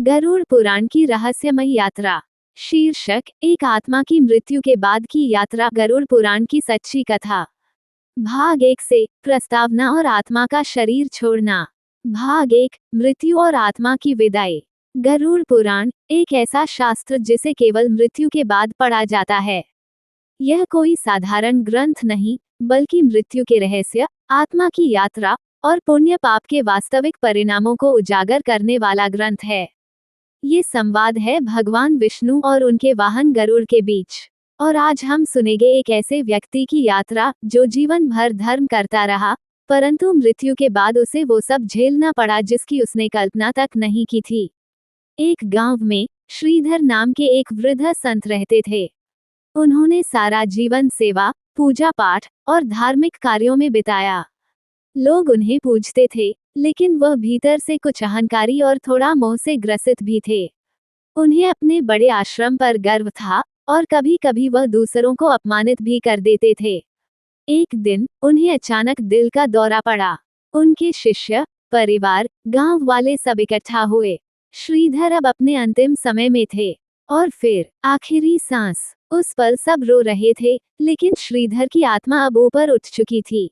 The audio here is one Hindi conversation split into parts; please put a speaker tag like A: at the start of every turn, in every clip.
A: गरुड़ पुराण की रहस्यमय यात्रा। शीर्षक, एक आत्मा की मृत्यु के बाद की यात्रा। गरुड़ पुराण की सच्ची कथा। भाग 1 से, प्रस्तावना और आत्मा का शरीर छोड़ना। भाग 1, मृत्यु और आत्मा की विदाई। गरुड़ पुराण एक ऐसा शास्त्र जिसे केवल मृत्यु के बाद पढ़ा जाता है। यह कोई साधारण ग्रंथ नहीं, बल्कि मृत्यु के रहस्य, आत्मा की यात्रा और पुण्य पाप के वास्तविक परिणामों को उजागर करने वाला ग्रंथ है। ये संवाद है भगवान विष्णु और उनके वाहन गरुड़ के बीच। और आज हम सुनेंगे एक ऐसे व्यक्ति की यात्रा जो जीवन भर धर्म करता रहा, परंतु मृत्यु के बाद उसे वो सब झेलना पड़ा जिसकी उसने कल्पना तक नहीं की थी। एक गांव में श्रीधर नाम के एक वृद्ध संत रहते थे। उन्होंने सारा जीवन सेवा, पूजा पाठ और धार्मिक कार्यों में बिताया। लोग उन्हें पूजते थे, लेकिन वह भीतर से कुछ अहंकारी और थोड़ा मोह से ग्रसित भी थे। उन्हें अपने बड़े आश्रम पर गर्व था, और कभी कभी वह दूसरों को अपमानित भी कर देते थे। एक दिन उन्हें अचानक दिल का दौरा पड़ा। उनके शिष्य, परिवार, गांव वाले सब इकट्ठा हुए। श्रीधर अब अपने अंतिम समय में थे, और फिर आखिरी सांस। उस पल सब रो रहे थे, लेकिन श्रीधर की आत्मा अब ऊपर उठ चुकी थी।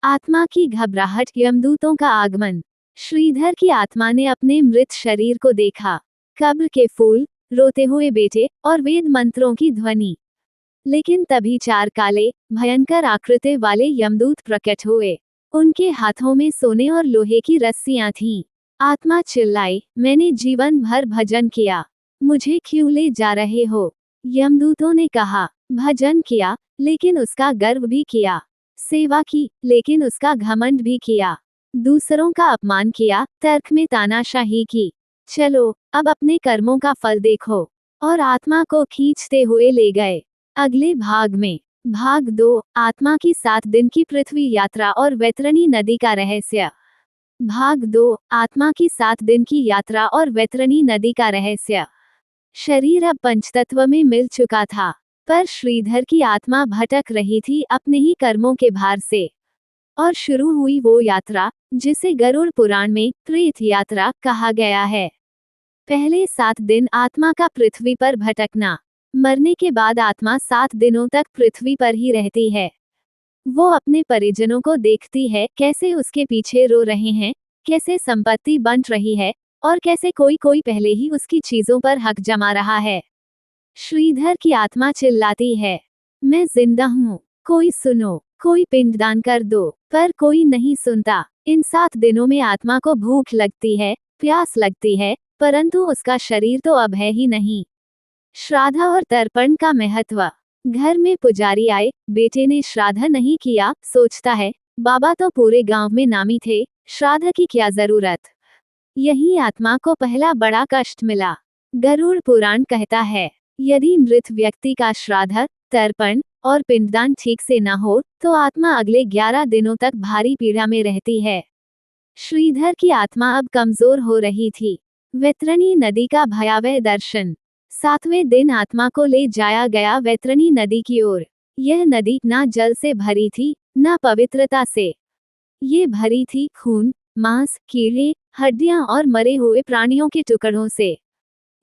A: आत्मा की घबराहट, यमदूतों का आगमन। श्रीधर की आत्मा ने अपने मृत शरीर को देखा। कब्र के फूल, रोते हुए बेटे और वेद मंत्रों की ध्वनि। लेकिन तभी 4 काले, भयंकर आकृति वाले यमदूत प्रकट हुए। उनके हाथों में सोने और लोहे की रस्सियां थीं। आत्मा चिल्लाई, मैंने जीवन भर भजन किया, मुझे क्यों ले जा रहे हो? यमदूतों ने कहा, भजन किया, लेकिन उसका गर्व भी किया। सेवा की, लेकिन उसका घमंड भी किया। दूसरों का अपमान किया, तर्क में तानाशाही की। चलो, अब अपने कर्मों का फल देखो। और आत्मा को खींचते हुए ले गए। अगले भाग में, भाग 2, आत्मा की 7 दिन की पृथ्वी यात्रा और वैतरणी नदी का रहस्य। भाग 2, आत्मा की 7 दिन की यात्रा और वैतरणी नदी का रहस्य। शरीर अब पंचतत्व में मिल चुका था, पर श्रीधर की आत्मा भटक रही थी अपने ही कर्मों के भार से। और शुरू हुई वो यात्रा जिसे गरुड़ पुराण में प्रेत यात्रा कहा गया है। पहले 7 दिन आत्मा का पृथ्वी पर भटकना। मरने के बाद आत्मा 7 दिनों तक पृथ्वी पर ही रहती है। वो अपने परिजनों को देखती है, कैसे उसके पीछे रो रहे हैं, कैसे संपत्ति बंट रही है, और कैसे कोई कोई पहले ही उसकी चीजों पर हक जमा रहा है। श्रीधर की आत्मा चिल्लाती है, मैं जिंदा हूँ, कोई सुनो, कोई पिंडदान कर दो। पर कोई नहीं सुनता। इन 7 दिनों में आत्मा को भूख लगती है, प्यास लगती है, परंतु उसका शरीर तो अब है ही नहीं। श्राद्ध और तर्पण का महत्व। घर में पुजारी आए, बेटे ने श्राद्ध नहीं किया, सोचता है, बाबा तो पूरे गांव में नामी थे, श्राद्ध की क्या जरूरत। यही आत्मा को पहला बड़ा कष्ट मिला। गरुड़ पुराण कहता है, यदि मृत व्यक्ति का श्राद्ध, तर्पण और पिंडदान ठीक से न हो, तो आत्मा अगले 11 दिनों तक भारी पीड़ा में रहती है। श्रीधर की आत्मा अब कमजोर हो रही थी। वैतरणी नदी का भयावह दर्शन। 7वें दिन आत्मा को ले जाया गया वैतरणी नदी की ओर। यह नदी ना जल से भरी थी, ना पवित्रता से। ये भरी थी खून, मांस, कीड़े, हड्डियां और मरे हुए प्राणियों के टुकड़ों से।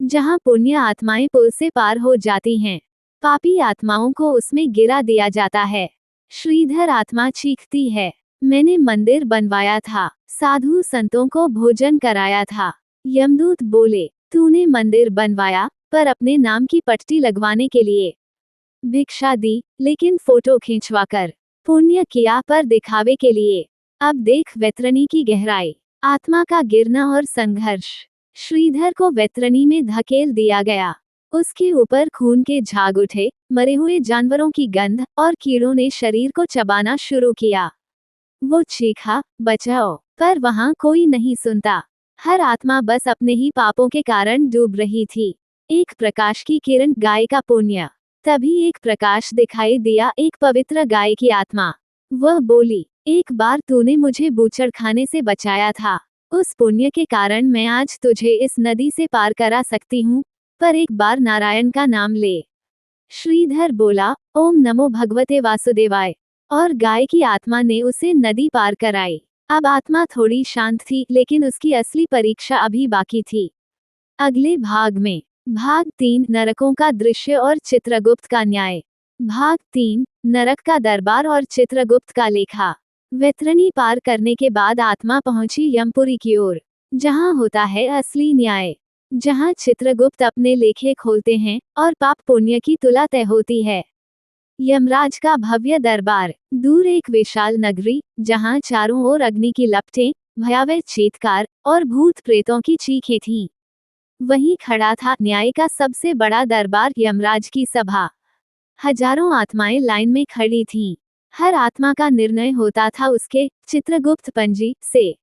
A: जहां पुण्य आत्माएं पुल से पार हो जाती हैं, पापी आत्माओं को उसमें गिरा दिया जाता है। श्रीधर आत्मा चीखती है, मैंने मंदिर बनवाया था, साधु संतों को भोजन कराया था। यमदूत बोले, तूने मंदिर बनवाया, पर अपने नाम की पट्टी लगवाने के लिए। भिक्षा दी, लेकिन फोटो खींचवाकर। पुण्य किया, पर दिखावे के लिए। अब देख वैतरणी की गहराई। आत्मा का गिरना और संघर्ष। श्रीधर को वैतरणी में धकेल दिया गया। उसके ऊपर खून के झाग उठे, मरे हुए जानवरों की गंध, और कीड़ों ने शरीर को चबाना शुरू किया। वो चीखा, बचाओ, पर वहां कोई नहीं सुनता। हर आत्मा बस अपने ही पापों के कारण डूब रही थी। एक प्रकाश की किरण, गाय का पुण्य। तभी एक प्रकाश दिखाई दिया, एक पवित्र गाय की आत्मा। वह बोली, एक बार तूने मुझे बूचड़खाने से बचाया था, उस पुण्य के कारण मैं आज तुझे इस नदी से पार करा सकती हूँ, पर एक बार नारायण का नाम ले। श्रीधर बोला, ओम नमो भगवते वासुदेवाय, और गाय की आत्मा ने उसे नदी पार कराई। अब आत्मा थोड़ी शांत थी, लेकिन उसकी असली परीक्षा अभी बाकी थी। अगले भाग में भाग 3 नरकों का दृश्य और चित्रगुप्त का न्याय। भाग 3 नरक का दरबार और चित्रगुप्त का लेखा। वैतरणी पार करने के बाद आत्मा पहुंची यमपुरी की ओर, जहां होता है असली न्याय, जहां चित्रगुप्त अपने लेखे खोलते हैं और पाप पुण्य की तुला तय होती है। यमराज का भव्य दरबार। दूर एक विशाल नगरी, जहां चारों ओर अग्नि की लपटें, भयावह चीत्कार और भूत प्रेतों की चीखें थीं। वहीं खड़ा था न्याय का सबसे बड़ा दरबार, यमराज की सभा। हजारों आत्माएं लाइन में खड़ी थीं। हर आत्मा का निर्णय होता था उसके चित्रगुप्त पंजी से।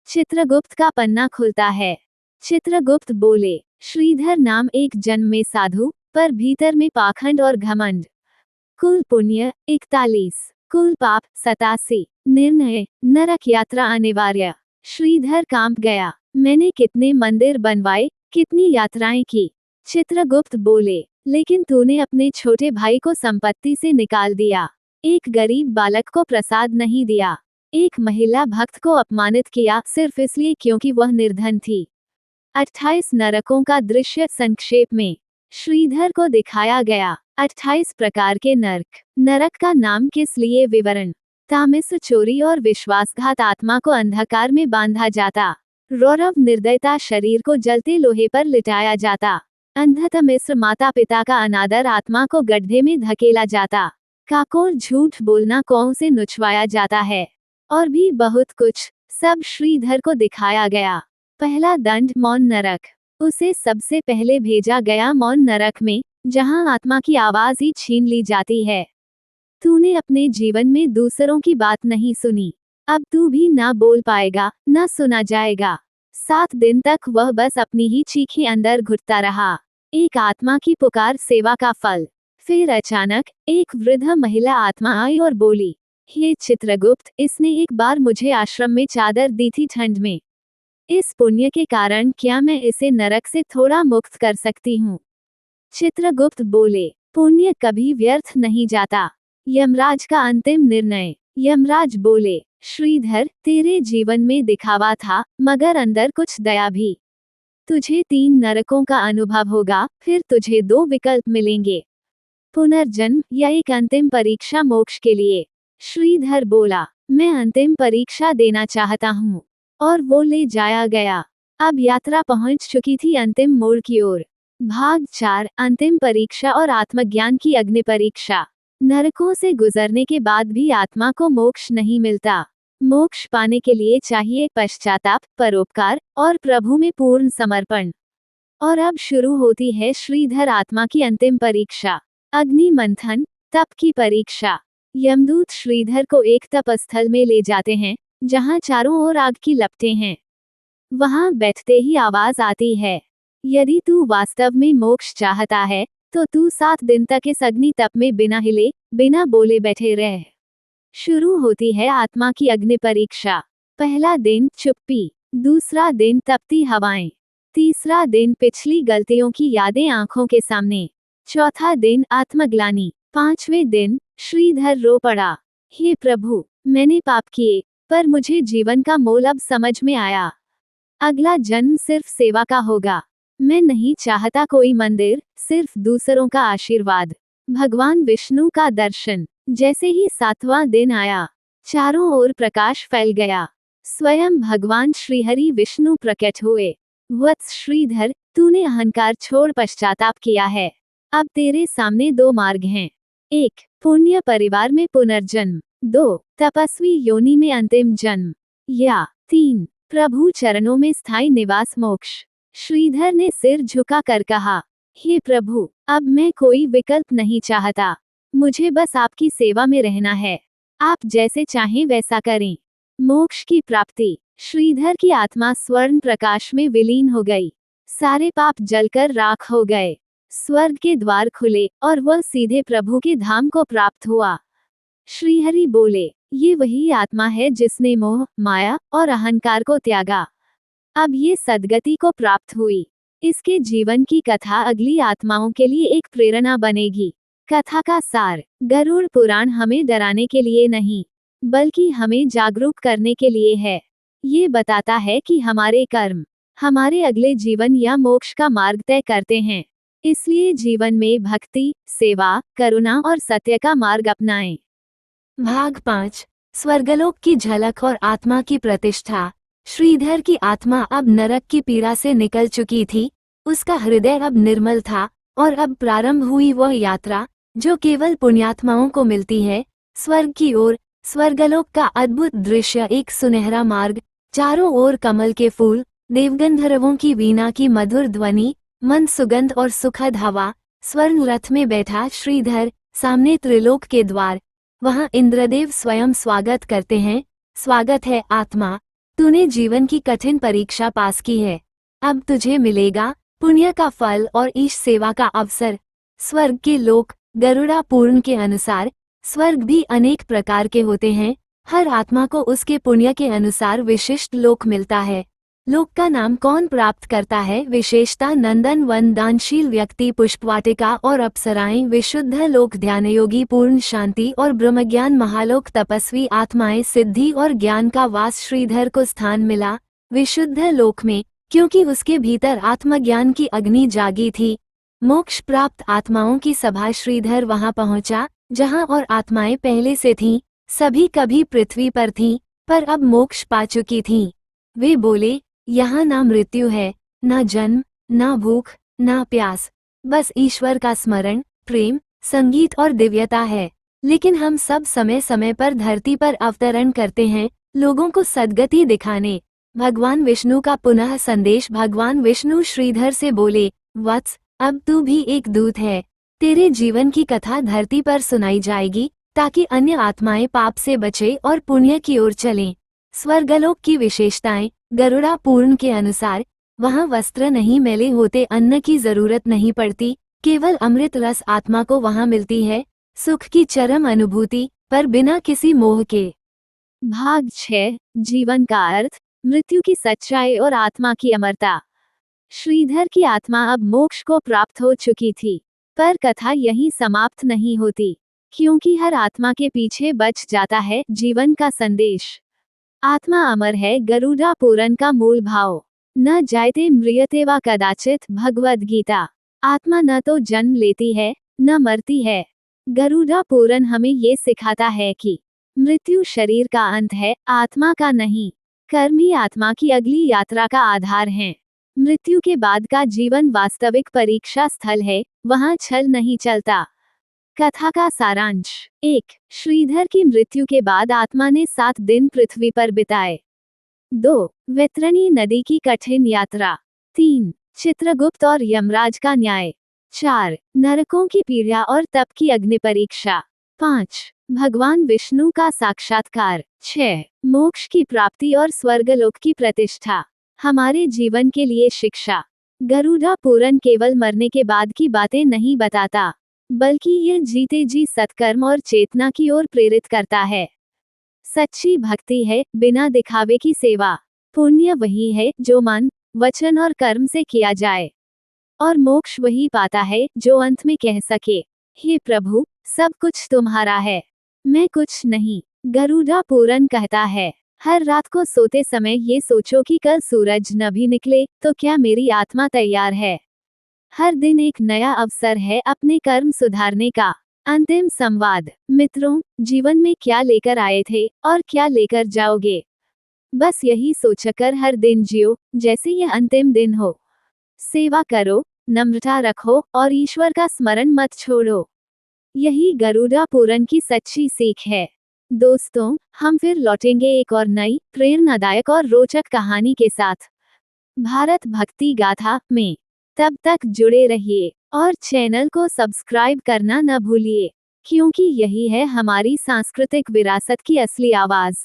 A: चित्रगुप्त का पन्ना खुलता है। चित्रगुप्त बोले, श्रीधर नाम एक जन्म में साधु, पर भीतर में पाखंड और घमंड। कुल पुण्य 41, कुल पाप 87। निर्णय, नरक यात्रा अनिवार्य। श्रीधर कांप गया। मैंने कितने मंदिर बनवाए, कितनी यात्राएं की। चित्रगुप्त बोले, लेकिन तूने अपने छोटे भाई को संपत्ति से निकाल दिया, एक गरीब बालक को प्रसाद नहीं दिया, एक महिला भक्त को अपमानित किया सिर्फ इसलिए क्योंकि वह निर्धन थी। 28 नरकों का दृश्य संक्षेप में श्रीधर को दिखाया गया। 28 प्रकार के नरक। नरक का नाम किस लिए? विवरण। तामस, चोरी और विश्वासघात आत्मा को अंधकार में बांधा जाता। रौरव, निर्दयता, शरीर को जलते लोहे पर लिटाया जाता। अंधतमिस्र, माता पिता का अनादर, आत्मा को गड्ढे में धकेला जाता। काकोर, झूठ बोलना, कौओं से नुचवाया जाता है। और भी बहुत कुछ, सब श्रीधर को दिखाया गया। पहला दंड, मौन नरक। उसे सबसे पहले भेजा गया मौन नरक में, जहां आत्मा की आवाज ही छीन ली जाती है। तूने अपने जीवन में दूसरों की बात नहीं सुनी, अब तू भी ना बोल पाएगा, ना सुना जाएगा। 7 दिन तक वह बस अपनी ही चीखें अंदर घुटता रहा। एक आत्मा की पुकार, सेवा का फल। फिर अचानक एक वृद्ध महिला आत्मा आई और बोली, हे चित्रगुप्त, इसने एक बार मुझे आश्रम में चादर दी थी ठंड में। इस पुण्य के कारण क्या मैं इसे नरक से थोड़ा मुक्त कर सकती हूँ? चित्रगुप्त बोले, पुण्य कभी व्यर्थ नहीं जाता। यमराज का अंतिम निर्णय। यमराज बोले, श्रीधर, तेरे जीवन में दिखावा था, मगर अंदर कुछ दया भी। तुझे 3 नरकों का अनुभव होगा, फिर तुझे 2 विकल्प मिलेंगे, पुनर्जन्म या एक अंतिम परीक्षा मोक्ष के लिए। श्रीधर बोला, मैं अंतिम परीक्षा देना चाहता हूँ। और वो ले जाया गया। अब यात्रा पहुंच चुकी थी अंतिम मोड़ की ओर। भाग 4 अंतिम परीक्षा और आत्मज्ञान की अग्नि परीक्षा। नरकों से गुजरने के बाद भी आत्मा को मोक्ष नहीं मिलता। मोक्ष पाने के लिए चाहिए पश्चाताप, परोपकार और प्रभु में पूर्ण समर्पण। और अब शुरू होती है श्रीधर आत्मा की अंतिम परीक्षा, अग्नि मंथन, तप की परीक्षा। यमदूत श्रीधर को एक तपस्थल में ले जाते हैं, जहां चारों ओर आग की लपटें हैं। वहां बैठते ही आवाज आती है, यदि तू वास्तव में मोक्ष चाहता है, तो तू 7 दिन तक इस अग्नि तप में बिना हिले, बिना बोले बैठे रह। शुरू होती है आत्मा की अग्नि परीक्षा। पहला दिन चुप्पी, दूसरा दिन तपती हवाएं, तीसरा दिन पिछली गलतियों की यादें आंखों के सामने, चौथा दिन आत्मग्लानि, 5वें दिन श्रीधर रो पड़ा, हे प्रभु, मैंने पाप किए, पर मुझे जीवन का मोल अब समझ में आया। अगला जन्म सिर्फ सेवा का होगा। मैं नहीं चाहता कोई मंदिर, सिर्फ दूसरों का आशीर्वाद, भगवान विष्णु का दर्शन। जैसे ही 7वां दिन आया, चारों ओर प्रकाश फैल गया। स्वयं भगवान श्रीहरि विष्णु प्रकट हुए। वत्स श्रीधर, तूने अहंकार छोड़ पश्चाताप किया है। अब तेरे सामने 2 मार्ग हैं। 1 पुण्य परिवार में पुनर्जन्म, 2 तपस्वी योनि में अंतिम जन्म, या 3 प्रभु चरणों में स्थायी निवास मोक्ष। श्रीधर ने सिर झुका कर कहा, हे प्रभु, अब मैं कोई विकल्प नहीं चाहता, मुझे बस आपकी सेवा में रहना है। आप जैसे चाहें वैसा करें। मोक्ष की प्राप्ति। श्रीधर की आत्मा स्वर्ण प्रकाश में विलीन हो गई। सारे पाप जलकर राख हो गए। स्वर्ग के द्वार खुले और वह सीधे प्रभु के धाम को प्राप्त हुआ। श्रीहरि बोले, ये वही आत्मा है जिसने मोह, माया और अहंकार को त्यागा। अब ये सद्गति को प्राप्त हुई। इसके जीवन की कथा अगली आत्माओं के लिए एक प्रेरणा बनेगी। कथा का सार। गरुड़ पुराण हमें डराने के लिए नहीं, बल्कि हमें जागरूक करने के लिए है। ये बताता है कि हमारे कर्म, हमारे अगले जीवन या मोक्ष का मार्ग तय करते हैं। इसलिए जीवन में भक्ति, सेवा, करुणा और सत्य का मार्ग अपनाएं।
B: भाग 5 स्वर्गलोक की झलक और आत्मा की प्रतिष्ठा। श्रीधर की आत्मा अब नरक की पीड़ा से निकल चुकी थी। उसका हृदय अब निर्मल था और अब प्रारंभ हुई वह यात्रा जो केवल पुण्यात्माओं को मिलती है, स्वर्ग की ओर। स्वर्गलोक का अद्भुत दृश्य एक सुनहरा मार्ग, चारों ओर कमल के फूल, देवगंधर्वों की वीणा की मधुर ध्वनि, मंद सुगंध और सुखद हवा। स्वर्ण रथ में बैठा श्रीधर, सामने त्रिलोक के द्वार। वहां इंद्रदेव स्वयं स्वागत करते हैं। स्वागत है आत्मा, तूने जीवन की कठिन परीक्षा पास की है। अब तुझे मिलेगा पुण्य का फल और ईश सेवा का अवसर। स्वर्ग के लोक। गरुड़ा पुराण के अनुसार स्वर्ग भी अनेक प्रकार के होते हैं। हर आत्मा को उसके पुण्य के अनुसार विशिष्ट लोक मिलता है। लोक का नाम कौन प्राप्त करता है? विशेषता नंदन वन, दानशील व्यक्ति, पुष्पवाटिका और अप्सराएं, विशुद्ध लोक, ध्यानयोगी, पूर्ण शांति और ब्रह्मज्ञान, महालोक, तपस्वी आत्माएं, सिद्धि और ज्ञान का वास। श्रीधर को स्थान मिला विशुद्ध लोक में, क्योंकि उसके भीतर आत्मज्ञान की अग्नि जागी थी। मोक्ष प्राप्त आत्माओं की सभा। श्रीधर वहां पहुंचा जहां और आत्माएं पहले से थीं। सभी कभी पृथ्वी पर थीं, पर अब मोक्ष पा चुकी थीं। वे बोले, यहाँ ना मृत्यु है, ना जन्म, ना भूख, ना प्यास, बस ईश्वर का स्मरण, प्रेम, संगीत और दिव्यता है। लेकिन हम सब समय समय पर धरती पर अवतरण करते हैं, लोगों को सद्गति दिखाने। भगवान विष्णु का पुनः संदेश। भगवान विष्णु श्रीधर से बोले, वत्स, अब तू भी एक दूत है। तेरे जीवन की कथा धरती पर सुनाई जाएगी, ताकि अन्य आत्माएं पाप से बचे और पुण्य की ओर चलें। स्वर्गलोक की विशेषताएं। गरुड़ा पुराण के अनुसार वहां वस्त्र नहीं मैले होते, अन्न की जरूरत नहीं पड़ती, केवल अमृत रस आत्मा को वहां मिलती है। सुख की चरम अनुभूति, पर बिना किसी मोह के।
A: भाग 6 जीवन का अर्थ, मृत्यु की सच्चाई और आत्मा की अमरता। श्रीधर की आत्मा अब मोक्ष को प्राप्त हो चुकी थी, पर कथा यहीं समाप्त नहीं होती, क्योंकि हर आत्मा के पीछे बच जाता है जीवन का संदेश। आत्मा अमर है, गरुड़ा पुराण का मूल भाव। न जायते म्रियते वा कदाचित, भगवद गीता। आत्मा न तो जन्म लेती है, न मरती है। गरुड़ा पुराण हमें ये सिखाता है कि मृत्यु शरीर का अंत है, आत्मा का नहीं। कर्म ही आत्मा की अगली यात्रा का आधार है। मृत्यु के बाद का जीवन वास्तविक परीक्षा स्थल है, वहां छल नहीं चलता। कथा का सारांश। 1. श्रीधर की मृत्यु के बाद आत्मा ने 7 दिन पृथ्वी पर बिताए। 2. वैतरणी नदी की कठिन यात्रा। 3. चित्रगुप्त और यमराज का न्याय। 4. नरकों की पीड़ा और तप की अग्नि परीक्षा। 5. भगवान विष्णु का साक्षात्कार। 6. मोक्ष की प्राप्ति और स्वर्गलोक की प्रतिष्ठा। हमारे जीवन के लिए शिक्षा। गरुड़ा पुराण केवल मरने के बाद की बातें नहीं बताता, बल्कि यह जीते जी सत्कर्म और चेतना की ओर प्रेरित करता है। सच्ची भक्ति है बिना दिखावे की सेवा। पुण्य वही है जो मन, वचन और कर्म से किया जाए, और मोक्ष वही पाता है जो अंत में कह सके, हे प्रभु, सब कुछ तुम्हारा है, मैं कुछ नहीं। गरुड़ा पुराण कहता है, हर रात को सोते समय ये सोचो कि कल सूरज न भी निकले तो क्या मेरी आत्मा तैयार है। हर दिन एक नया अवसर है अपने कर्म सुधारने का। अंतिम संवाद। मित्रों, जीवन में क्या लेकर आए थे और क्या लेकर जाओगे? बस यही सोचकर हर दिन जियो जैसे यह अंतिम दिन हो। सेवा करो, नम्रता रखो और ईश्वर का स्मरण मत छोड़ो। यही गरुड़ा पुराण की सच्ची सीख है। दोस्तों, हम फिर लौटेंगे एक और नई, प्रेरणादायक और रोचक कहानी के साथ भारत भक्ति गाथा में। तब तक जुड़े रहिए और चैनल को सब्सक्राइब करना न भूलिए, क्योंकि यही है हमारी सांस्कृतिक विरासत की असली आवाज।